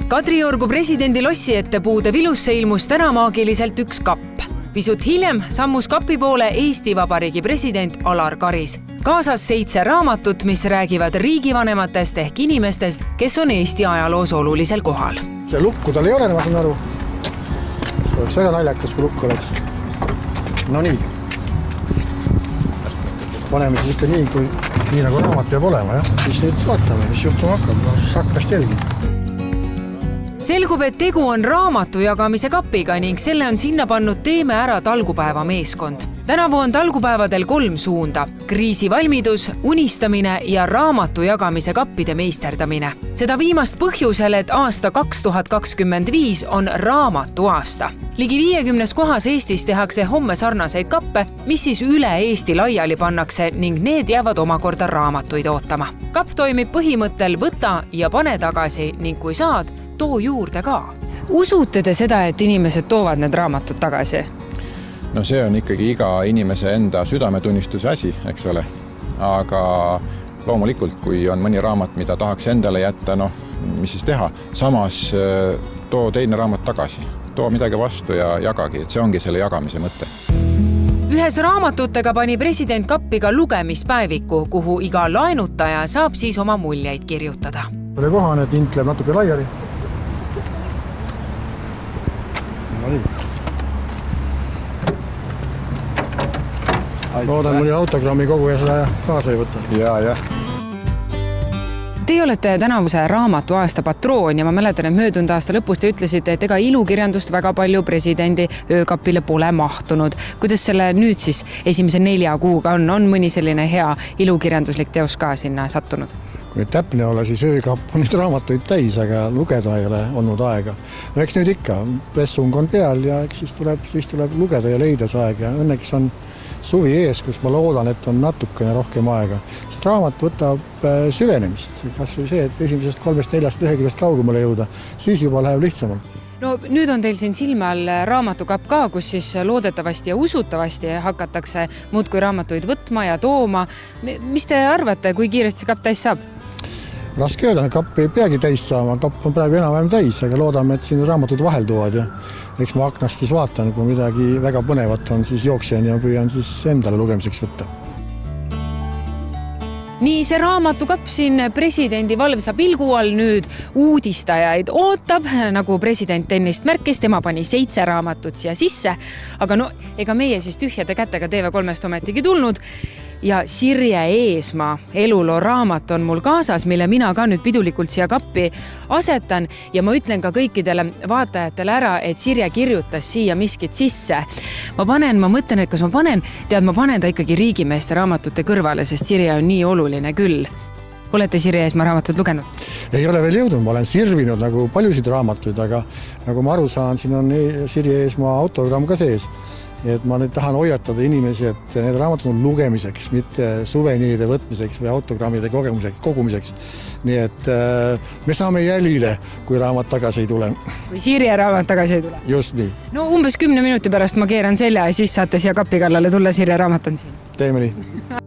Kadriorgu presidendi lossi ette puude vilusse ilmus täna maagiliselt üks kapp. Pisut hiljem sammus kapi poole Eesti Vabariigi president Alar Karis. Kaasas 7 raamatut, mis räägivad riigivanematest ehk inimestest, kes on Eesti ajaloos olulisel kohal. See lukku tal ei ole, ma saan aru. See oleks väga naljakas, kui lukku oleks. No nii. Paneme siis ikka nii nagu raamat peab olema. Ja? Siis nüüd vaatame, mis juhtuma hakkab. Sakkast jälgin. Selgub, et tegu on raamatu jagamise kapiga ning selle on sinna pannud Teeme ära talgupäeva meeskond. Tänavu on talgupäevadel 3 suunda: kriisivalmidus, unistamine ja raamatu jagamise kappide meisterdamine. Seda viimast põhjusel, et aasta 2025 on raamatu aasta. Ligi 50 kohas Eestis tehakse homme sarnaseid kappe, mis siis üle Eesti laiali pannakse ning need jäävad omakorda raamatuid ootama. Kapp toimib põhimõttel võta ja pane tagasi ning kui saad, too juurde ka. Usute te seda, et inimesed toovad need raamatud tagasi? No see on ikkagi iga inimese enda südametunnistuse asi, eks ole. Aga loomulikult, kui on mõni raamat, mida tahaks endale jätta, mis siis teha? Samas too teine raamat tagasi. Too midagi vastu ja jagagi, et see ongi selle jagamise mõte. Ühes raamatutega pani president kappi ka lugemispäeviku, kuhu iga laenutaja saab siis oma muljeid kirjutada. Ole kohane, et int läheb natuke laiali. Loodan mõni autogrammi kogu ja seda kaasa ei võtta. Ja. Te olete tänavuse raamatu aasta patroon ja ma mäletan, et möödunud aasta lõpus te ütlesite, et ega ilukirjandust väga palju presidendi öökapile pole mahtunud. Kuidas selle nüüd siis esimese 4 kuuga on mõni selline hea ilukirjanduslik teos ka sinna sattunud? Kui täpne olla, siis öökapp on neid raamatuid täis, aga lugeda ei ole olnud aega. No eks nüüd ikka, pressung on peal ja eks siis tuleb lugeda ja leida see aeg ja õnneks on suvi ees, kus ma loodan, et on natukene rohkem aega. Sest raamat võtab süvenemist. Kas või see, et esimesest 3-4 leheküljest kaugemale jõuda, siis juba läheb lihtsamalt. No nüüd on teil siin silme all raamatukapp ka, kus siis loodetavasti ja usutavasti hakatakse muudkui raamatuid võtma ja tooma. Mis te arvate, kui kiiresti see kapp täis saab? Raske öelda, kapp ei peagi täis saama, kapp on praegu enam-vähem täis, aga loodame, et siin raamatud vahelduvad ja eks ma aknast siis vaatan, kui midagi väga põnevat on, siis jooksen ja püüan siis endale lugemiseks võtta. Nii see raamatukapp siin presidendi valvsa pilgu all nüüd uudistajaid ootab, nagu president ennist märkis, tema pani 7 raamatut siia sisse, aga ega meie siis tühjade kätega TV3-st ometigi tulnud. Ja Sirje Eesmaa eluloo raamat on mul kaasas, mille mina ka nüüd pidulikult siia kappi asetan ja ma ütlen ka kõikidele vaatajatele ära, et Sirje kirjutas siia miskit sisse. Ma mõtlen, et kas ma panen ta ikkagi riigimeeste raamatute kõrvale, sest Sirje on nii oluline küll. Olete Sirje Eesmaa raamatut lugenud? Ei ole veel jõudnud, ma olen sirvinud nagu paljusid raamatuid, aga nagu ma aru saan, siin on Sirje Eesmaa autogramm ka sees. Et ma nüüd tahan hoiatada inimesi, et need raamatud on lugemiseks, mitte suveniiride võtmiseks või autogrammide kogumiseks. Nii et me saame jälile, kui raamat tagasi ei tule. Kui Sirje raamat tagasi ei tule? Just nii. No umbes 10 minuti pärast ma keeran selja ja siis saate siia kapi kallale tulla, Sirje raamat on siin. Teeme nii.